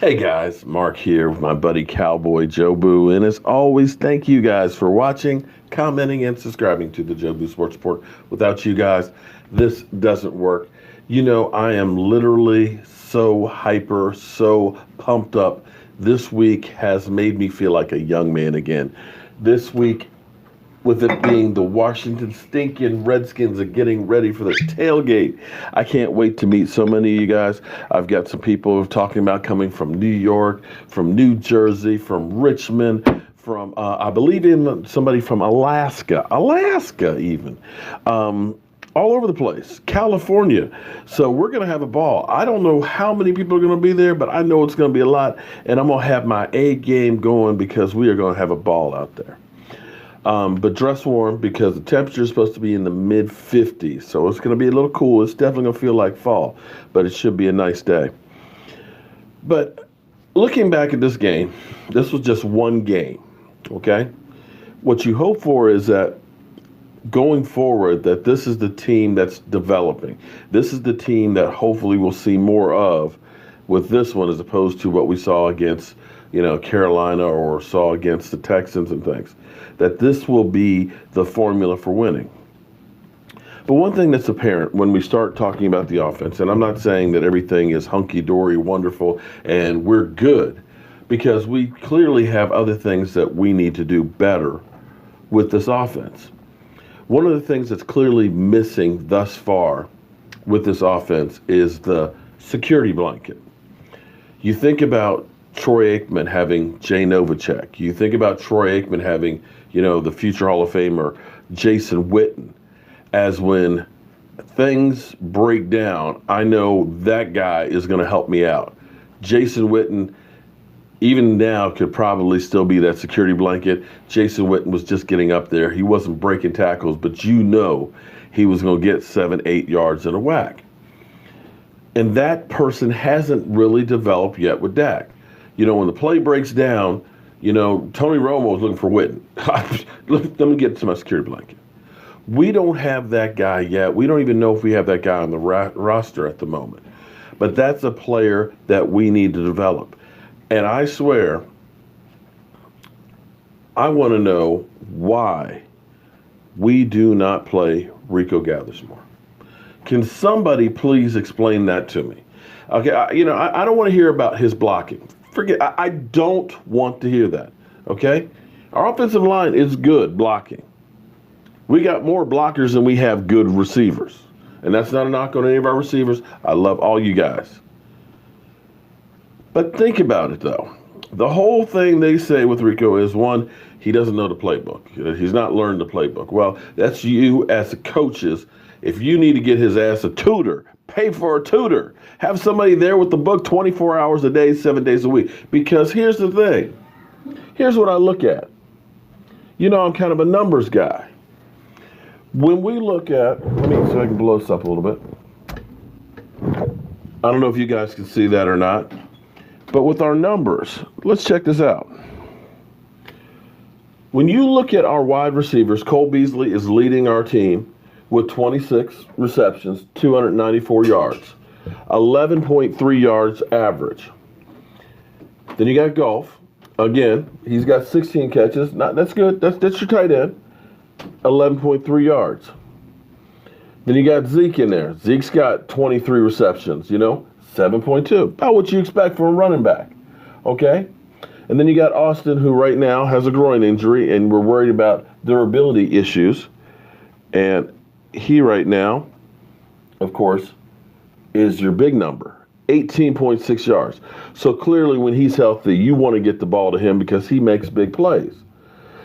Hey guys, Mark here with my buddy Cowboy Joe Boo, and as always, thank you guys for watching, commenting, and subscribing to the Joe Boo Sports Report. Without you guys, this doesn't work. You know, I am literally so hyper, so pumped up. This week has made me feel like a young man again. This week, with it being the Washington stinking Redskins are getting ready for the tailgate. I can't wait to meet so many of you guys. I've got some people talking about coming from New York, from New Jersey, from Richmond, from, I believe in somebody from Alaska even. All over the place, California. So we're going to have a ball. I don't know how many people are going to be there, but I know it's going to be a lot. And I'm going to have my A game going because we are going to have a ball out there. But dress warm because the temperature is supposed to be in the mid 50s. So it's going to be a little cool. It's definitely going to feel like fall, but it should be a nice day. But looking back at this game, this was just one game, okay? What you hope for is that going forward, that this is the team that's developing. This is the team that hopefully we'll see more of with this one as opposed to what we saw against, Carolina or saw against the Texans and things. That this will be the formula for winning. But one thing that's apparent when we start talking about the offense, and I'm not saying that everything is hunky-dory, wonderful, and we're good, because we clearly have other things that we need to do better with this offense. One of the things that's clearly missing thus far with this offense is the security blanket. You think about Troy Aikman having Jay Novacek. You think about Troy Aikman having, the future Hall of Famer Jason Witten. As when things break down, I know that guy is going to help me out. Jason Witten, even now, could probably still be that security blanket. Jason Witten was just getting up there. He wasn't breaking tackles, but he was going to get 7-8 yards in a whack. And that person hasn't really developed yet with Dak. When the play breaks down, Tony Romo was looking for Witten. Let me get to my security blanket. We don't have that guy yet. We don't even know if we have that guy on the roster at the moment. But that's a player that we need to develop. And I swear, I want to know why we do not play Rico Gathers more. Can somebody please explain that to me? Okay, I don't want to hear about his blocking. Forget, I don't want to hear that, okay? Our offensive line is good blocking. We got more blockers than we have good receivers. And that's not a knock on any of our receivers. I love all you guys. But think about it, though. The whole thing they say with Rico is, one, he doesn't know the playbook. He's not learned the playbook. Well, that's you as coaches. If you need to get his ass a tutor, pay for a tutor. Have somebody there with the book 24 hours a day, 7 days a week. Because here's the thing. Here's what I look at. I'm kind of a numbers guy. When we look at, let me see if I can blow this up a little bit. I don't know if you guys can see that or not. But with our numbers, let's check this out. When you look at our wide receivers, Cole Beasley is leading our team with 26 receptions, 294 yards, 11.3 yards average. Then you got Golf. Again, he's got 16 catches. That's good. That's your tight end. 11.3 yards. Then you got Zeke in there. Zeke's got 23 receptions, 7.2. About what you expect from a running back. Okay? And then you got Austin, who right now has a groin injury, and we're worried about durability issues. And he right now, of course, is your big number, 18.6 yards. So clearly when he's healthy, you want to get the ball to him because he makes big plays.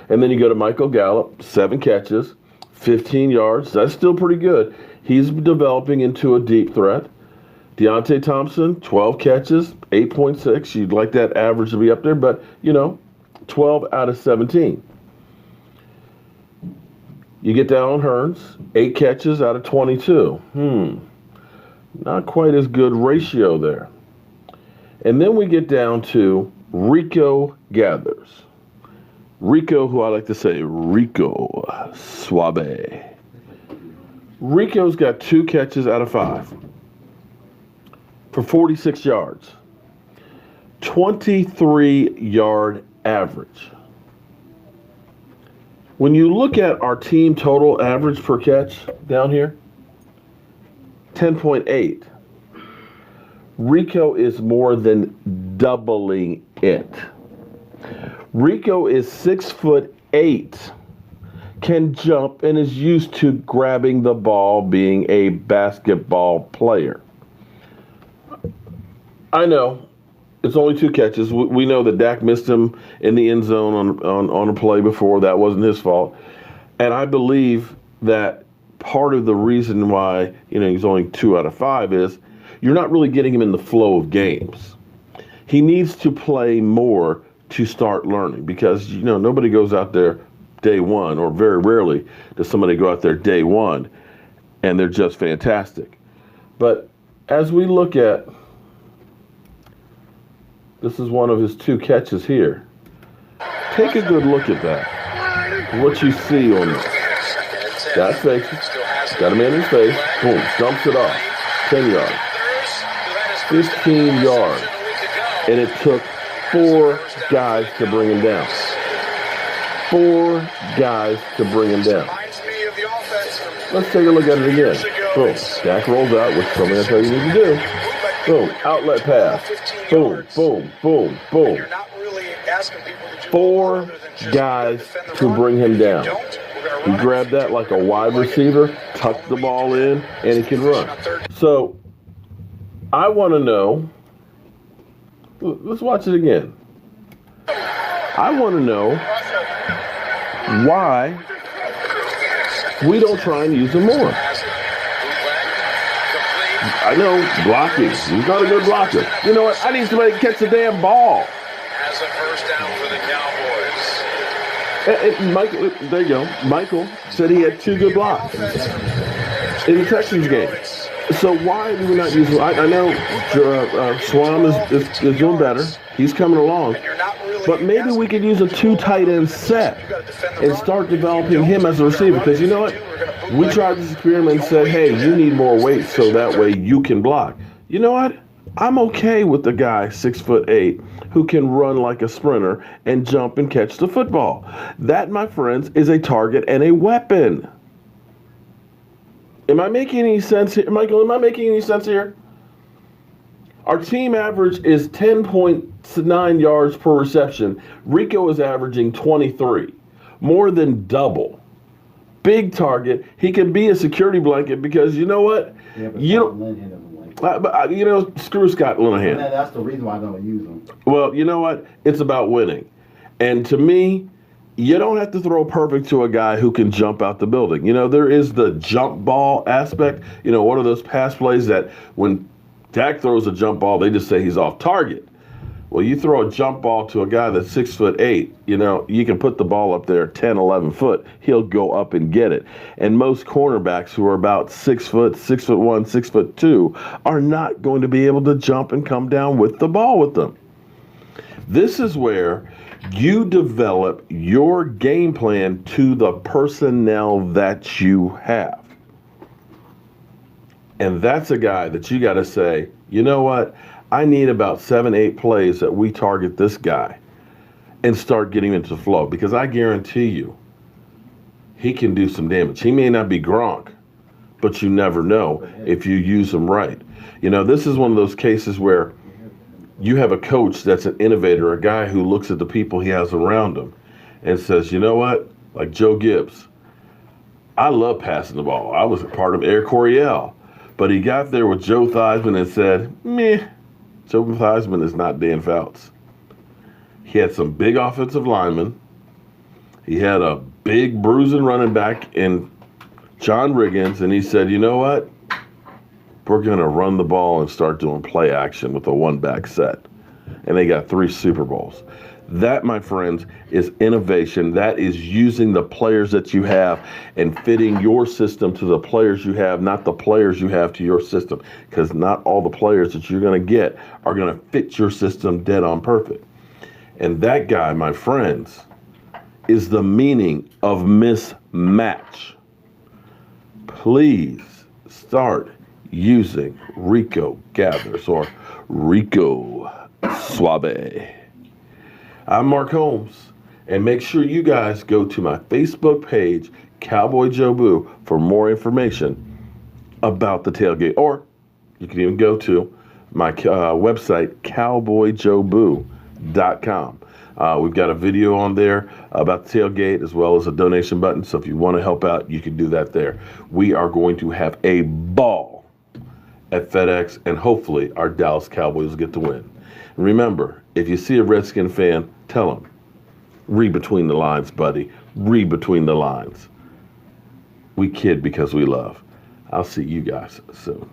And then you go to Michael Gallup, 7 catches, 15 yards. That's still pretty good. He's developing into a deep threat. Deontay Thompson, 12 catches, 8.6. You'd like that average to be up there, but, 12 out of 17. You get down on Hearns, 8 catches out of 22. Not quite as good ratio there. And then we get down to Rico Gathers. Rico, who I like to say, Rico Suave. Rico's got 2 catches out of 5 for 46 yards. 23-yard average. When you look at our team total average per catch down here, 10.8. Rico is more than doubling it. Rico is 6'8", can jump, and is used to grabbing the ball, being a basketball player. I know it's only 2 catches. We know that Dak missed him in the end zone on a play before. That wasn't his fault. And I believe that part of the reason why he's only 2 out of 5 is you're not really getting him in the flow of games. He needs to play more to start learning, because nobody goes out there day one, or very rarely does somebody go out there day one and they're just fantastic. But as we look at, this is one of his 2 catches here. Take a good look at that. What you see on this. That fakes it. Got him in his face. Boom. Dumps it off. 10 yards. 15 yards. And it took 4 guys to bring him down. 4 guys to bring him down. Let's take a look at it again. Boom. Dak rolls out, which is something I tell you need to do. Boom. Outlet pass. Boom, boom, boom, boom. 4 guys to bring him down. He grabbed that like a wide receiver, tucked the ball in, and he can run. So I want to know, let's watch it again. I want to know why we don't try and use him more. I know, blocking. He's not a good blocker. You know what? I need somebody to catch the damn ball. As a first down for the Cowboys. Michael, there you go. Michael said he had 2 good blocks in the Texans game. So why do we not use him? I know Swam is doing better. He's coming along. But maybe we could use a 2 tight end set and start developing him as a receiver. Because you know what? We tried this experiment and said, hey, you need more weight so that way you can block. You know what? I'm okay with the guy 6'8" who can run like a sprinter and jump and catch the football. That, my friends, is a target and a weapon. Am I making any sense here? Michael, am I making any sense here? Our team average is 10.9 yards per reception. Rico is averaging 23, more than double. Big target. He can be a security blanket because you know what? Yeah, but screw Scott Linehan. That's the reason why I don't use him. Well, you know what? It's about winning. And to me, you don't have to throw perfect to a guy who can jump out the building. There is the jump ball aspect. One of those pass plays that when Dak throws a jump ball, they just say he's off target. Well, you throw a jump ball to a guy that's 6'8", you can put the ball up there 10, 11 foot. He'll go up and get it. And most cornerbacks who are about 6 foot, 6'1", 6'2", are not going to be able to jump and come down with the ball with them. This is where you develop your game plan to the personnel that you have. And that's a guy that you got to say, you know what? I need about 7, 8 plays that we target this guy and start getting into the flow, because I guarantee you he can do some damage. He may not be Gronk, but you never know if you use him right. This is one of those cases where you have a coach that's an innovator, a guy who looks at the people he has around him and says, you know what? Like Joe Gibbs, I love passing the ball. I was a part of Air Coryell, but he got there with Joe Theismann and said, meh. Joe Theismann is not Dan Fouts. He had some big offensive linemen. He had a big bruising running back in John Riggins, and he said, you know what? We're going to run the ball and start doing play action with a one-back set. And they got 3 Super Bowls. That, my friends, is innovation. That is using the players that you have and fitting your system to the players you have, not the players you have to your system. Because not all the players that you're going to get are going to fit your system dead on perfect. And that guy, my friends, is the meaning of mismatch. Please start using Rico Gathers or Rico Suave. I'm Mark Holmes, and make sure you guys go to my Facebook page, Cowboy Joe Boo, for more information about the tailgate. Or you can even go to my website, cowboyjoeboo.com. We've got a video on there about the tailgate as well as a donation button. So if you want to help out, you can do that there. We are going to have a ball at FedEx, and hopefully our Dallas Cowboys get to win. And remember, if you see a Redskin fan, tell them, read between the lines, buddy. Read between the lines. We kid because we love. I'll see you guys soon.